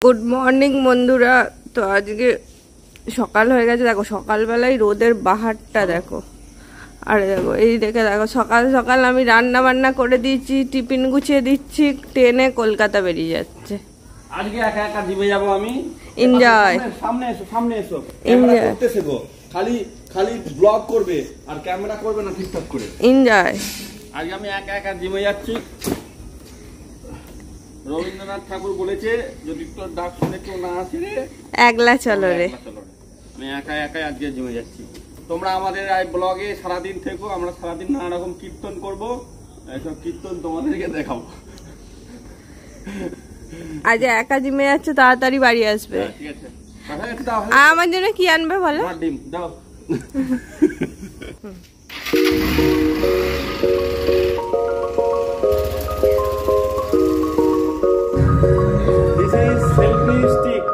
Good morning বন্ধুরা। তো আজকে সকাল হয়ে গেছে, দেখো সকালবেলায় রোদের বাহারটা দেখো। আর দেখো এই দেখে দেখো সকাল সকাল আমি রান্না বান্না করে দিয়েছি, টিফিন গুছিয়ে দিচ্ছি, ট্রেনে কলকাতা বেরিয়ে যাচ্ছে। আজকে একা একা জিমে যাব আমি। এনজয়। সামনে এসো, সামনে এসো। ক্যামেরা করতে শেখো। খালি খালি ব্লগ করবে আর ক্যামেরা করবে না ঠিকঠাক করে। এনজয়। আজকে আমি একা একা জিমে যাচ্ছি। রবীন্দ্রনাথ ঠাকুর বলেছে যদি তোর ডাক শুনে কেউ না আসে রে একলা চলো রে। আমি একা একাই আজকে জিমে যাচ্ছি। তোমরা আমাদের এই ব্লগে সারাদিন থেকো। আমরা সারাদিন নানা রকম কীর্তন করবো, এইসব কীর্তন তোমাদেরকে দেখাবো। আজ একা জিমে যাচ্ছে, তাড়াতাড়ি বাড়ি আসবে। ঠিক আছে, আমার জন্য কি আনবে বলো? ডিম দাও। This is selfie stick.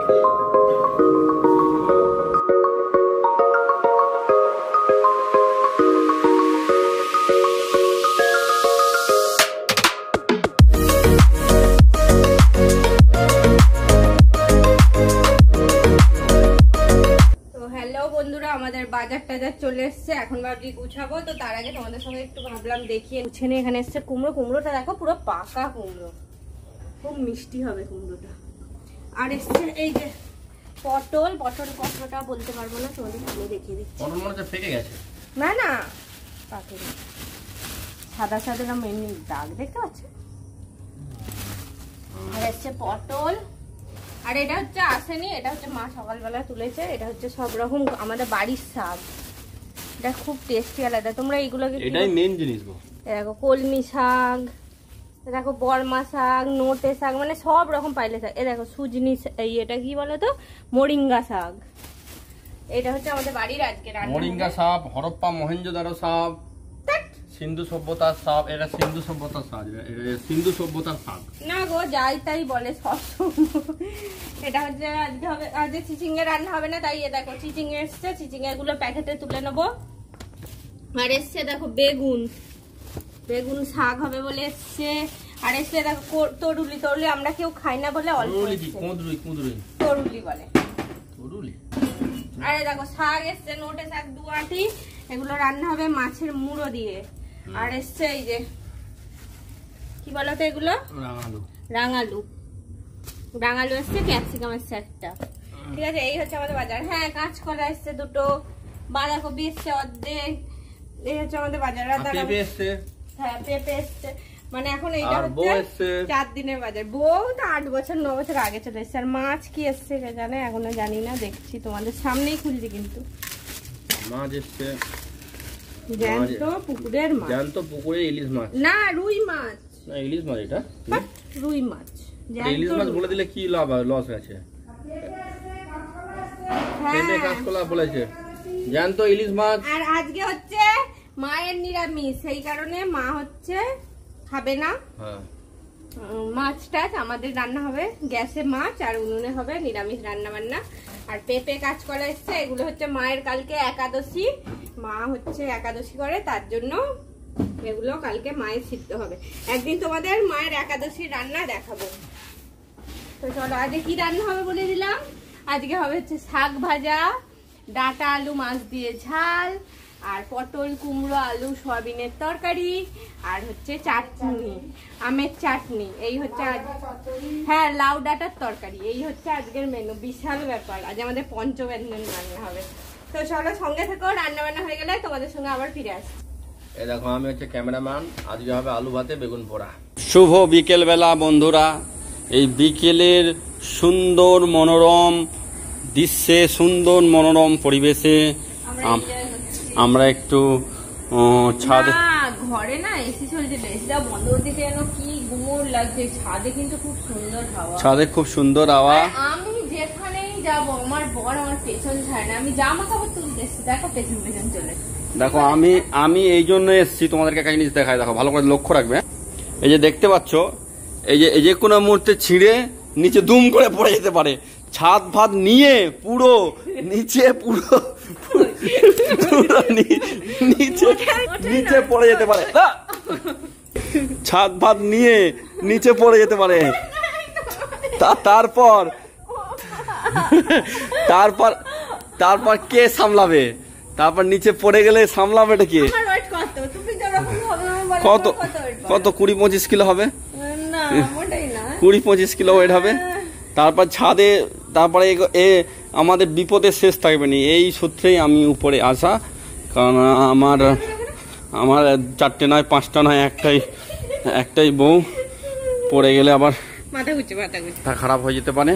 আমাদের বাজার টাজার চলে এসছে, এখন ভাবছি গুছাবো। তো তার আগে তোমাদের সঙ্গে একটু ভাবলাম দেখিয়ে গুছিয়ে। এখানে এসছে কুমড়ো। কুমড়োটা দেখো পুরো পাকা কুমড়ো, খুব মিষ্টি হবে কুমড়োটা। আর এসছে এই যে পটল। পটলটা বলতে পারবো না, তোমাদের সামনে দেখিয়ে দিচ্ছি। পটল মনে হচ্ছে ফেটে গেছে। না না, পাকে সাদা সাদা না, এমনি দাগ দেখতে পাচ্ছ। আর এসছে পটল। আর এটা হচ্ছে আসেনি, এটা হচ্ছে মা সকালবেলা তুলেছে। এটা হচ্ছে সব রকম আমাদের বাড়ির শাক, এটা খুব টেস্টি আলাদা। তোমরা এইগুলোকে এটাই মেন জিনিস গো। দেখো কলমি শাক, দেখো বর্মা শাক, নোটে শাক, মানে সব রকম পাইলে শাক। এ দেখো সুজনি, এই এটা কি বলো তো, মোরিঙ্গা শাক। এটা হচ্ছে আমাদের বাড়ির আজকে রান্না। মোরিঙ্গা শাক, হরপ্পা মহেঞ্জোদারো শাক, সিন্ধু সভ্যতার শাক। এটা সিন্ধু সভ্যতার শাক, সিন্ধু সভ্যতার শাক না গো, যাই তাই বলে সব। এটা হচ্ছে আজকে হবে, আজকে চিচিঙ্গা রান্না হবে না, তাই এ দেখো চিচিঙ্গা এসছে। চিচিঙ্গা গুলো প্যাকেটে তুলে নেবো। আর এসছে দেখো বেগুন শাক হবে বলে এসছে। আর এসছে দেখো তরুলি। আমরা কেউ খাই না বলে অল্প তরুলি বলে। আরে দেখো শাক এসছে, নোটে শাক 2 আঁটি। এগুলো রান্না হবে মাছের মুড়ো দিয়ে। আর এসছে এই যে কি বলতো এগুলো, রাঙালু এসছে, ক্যাপসিকাম এসছে একটা। ঠিক আছে, এই হচ্ছে আমাদের বাজার। হ্যাঁ, কাঁচকলা এসছে 2টো, বাঁধাকপি এসছে অর্ধেক। এই হচ্ছে আমাদের বাজার। হ্যাঁ, পেঁপে এসছে। মানে এখন এইটা হচ্ছে 4 দিনের বাজার। বউ তো 8 বছর 9 বছর আগে চলে এসছে। আর মাছ কি এসছে জানে, এখনো জানি না, দেখছি তোমাদের সামনেই খুলছি। কিন্তু মাছ এসছে জ্যান্ত পুকুরের মাছ, জ্যান্ত পুকুরে ইলিশ মাছ না রুই মাছ। না ইলিশ মাছ, এটা রুই মাছ। ইলিশ মাছ বলে দিলে কি লাভ, লস আছে। পেঁপে কাঁচকলা বলেছে, জ্যান্ত ইলিশ মাছ। আর আজকে হচ্ছে মায়ের নিরামিষ, সেই কারণে মা হচ্ছে খাবে না মাছ টাছ। আমাদের রান্না হবে গ্যাসে মাছ, আর উনুনে হবে নিরামিষ রান্না বান্না। আর পেঁপে কাঁচকলা এসছে, এগুলো হচ্ছে মায়ের কালকে একাদশী। মা হচ্ছে একাদশী করে, তার জন্য এগুলো কালকে মায়ের সিদ্ধ হবে। একদিন তোমাদের মায়ের একাদশী রান্না দেখাবো। তো চলো আজকে কি রান্না হবে বলে দিলাম। আজকে হবে হচ্ছে শাক ভাজা, ডাঁটা আলু মাছ দিয়ে ঝাল, আর পটল কুমড়ো আলু সয়াবিনের তরকারি, আর হচ্ছে চাটনি, আমের চাটনি। এই হচ্ছে হ্যাঁ, লাউ ডাঁটার তরকারি। এই হচ্ছে আজকের মেনু। বিশাল ব্যাপার, আজ আমাদের পঞ্চব্যঞ্জন রান্না হবে। তো চলো সঙ্গে থেকো, রান্না বান্না হয়ে গেলে তোমাদের সঙ্গে আবার ফিরে আসছি। এই দেখো আমি হচ্ছে ক্যামেরাম্যান। আজকে হবে আলু ভাতে বেগুন পোড়া। শুভ বিকেল বেলা বন্ধুরা। এই বিকেলের সুন্দর মনোরম দৃশ্যে, সুন্দর মনোরম পরিবেশে আমরা একটু ছাদে, ঘরে না এসি চলছিল, এসিটা বন্ধ করতে যেন কি গুমোট লাগছে। ছাদে কিন্তু খুব সুন্দর হাওয়া, ছাদে খুব সুন্দর হাওয়া। আমি যেখানেই যাব আমার বর আমার পেছন ছাড়ে না। আমি জামা কাপড় তুলতে এসছি, দেখো পেছন চলে। দেখো আমি এই জন্য এসছি, তোমাদেরকে একটা জিনিস দেখাই। দেখো ভালো করে লক্ষ্য রাখবে। এই যে দেখতে পাচ্ছ, এই যে কোনো মুহূর্তে ছিঁড়ে নিচে দুম করে পড়ে যেতে পারে। ছাদ ভাত নিয়ে পুরো নিচে নিচে পড়ে যেতে পারে। ছাদ ভাত নিয়ে নিচে পড়ে যেতে পারে। তারপর তারপর কে সামলাবে? তারপর নিচে পড়ে গেলে সামলাবে এটা কে? কত 20-25 কিলো হবে, 20-25 কিলো ওয়েট হবে। তারপর ছাদে, তারপরে আমাদের বিপদের শেষ থাকবে না। এই সূত্রেই আমি উপরে আসা, কারণ আমার 4টে নয় 5টা নয় একটাই বউ, পড়ে গেলে আবার মাথা খারাপ হয়ে যেতে পারে।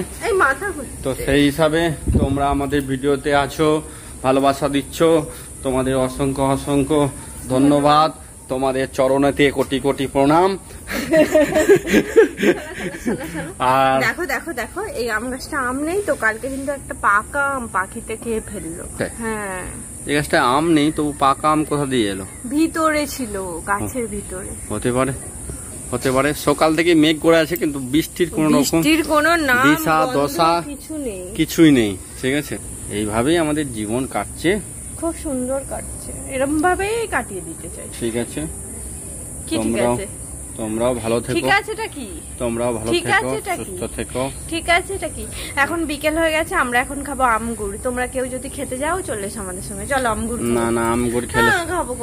তো সেই হিসাবে তোমরা আমাদের ভিডিওতে আছো, ভালোবাসা দিচ্ছ, তোমাদের অসংখ্য অসংখ্য ধন্যবাদ। তোমাদের চরণেতে কোটি কোটি প্রণাম। আর দেখো দেখো দেখো, এই আম গাছটা আম নেই তো, কালকে কিন্তু একটা পাকা আম পাখিতে খেয়ে ফেললো। হ্যাঁ, এই গাছটা আম নেই তো পাকা আম কোথা দিয়ে এলো? ভিতরে ছিল, গাছের ভিতরে। হতে পারে। সকাল থেকে মেঘ করে আছে, কিন্তু বৃষ্টির কোনো দিশা দশা কিছুই নেই। ঠিক আছে, এইভাবেই আমাদের জীবন কাটছে, খুব সুন্দর কাটছে, এরকম ভাবেই কাটিয়ে দিতে চাই। ঠিক আছে, তোমরাও ভালো থেকো। ঠিক আছে, তোমরাও ভালো থেকো, সুস্থ থেকো। ঠিক আছে, এটা কি এখন বিকেল হয়ে গেছে, আমরা এখন খাবো আমগুর। তোমরা কেউ যদি খেতে যাও চলে এসো আমাদের সঙ্গে। চলো আমগুর। না আমগুর খেলে খাবো।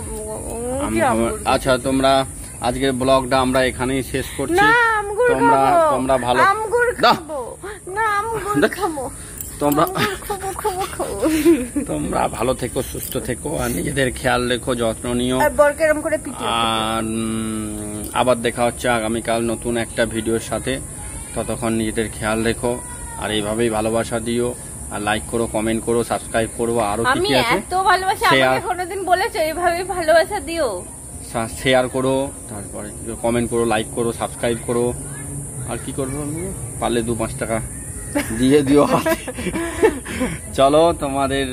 আচ্ছা, তোমরা আজকের ব্লগটা আমরা এখানেই শেষ করছি। তোমরা ভালো তোমরা ভালো থেকো, সুস্থ থেকো, আর নিজেদের খেয়াল রেখো, যত্ন নিও। আর আবার দেখা হচ্ছে আগামীকাল নতুন একটা ভিডিওর সাথে। ততক্ষণ নিজেদের খেয়াল রেখো, আর এইভাবেই ভালোবাসা দিও, আর লাইক করো, কমেন্ট করো, সাবস্ক্রাইব করো। আরো কি কি আছে, কোনোদিন বলেছো এইভাবেই ভালোবাসা দিও, শেয়ার করো, তারপরে কমেন্ট করো, লাইক করো, সাবস্ক্রাইব করো। আর কি করবো, পারলে 2-5 টাকা দিয়ে দিও। চলো, তোমাদের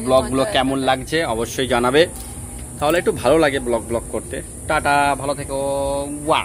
ব্লগগুলো কেমন লাগছে অবশ্যই জানাবে, তাহলে একটু ভালো লাগে ব্লগ করতে। টাটা, ভালো থেকো। ওয়া।